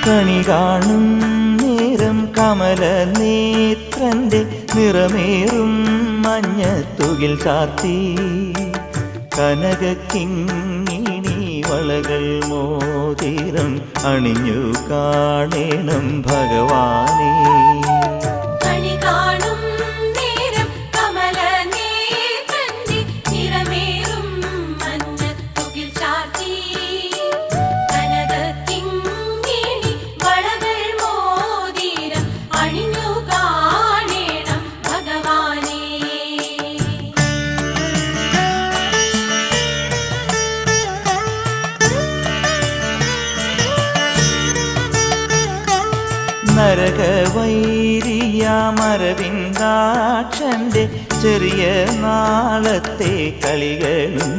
കണി കാണും നേരം കമല നേത്രന്റെ നിറമേറും മഞ്ഞത്തുകിൽ ചാർത്തി കനകക്കിങ്ങിണി വളകൾ മോതിരം അണിഞ്ഞു കാണേണം ഭഗവാനേ. നരകവൈരിയാമരവിന്ദാക്ഷന്റെ ചെറിയ നാളത്തെ കളികളും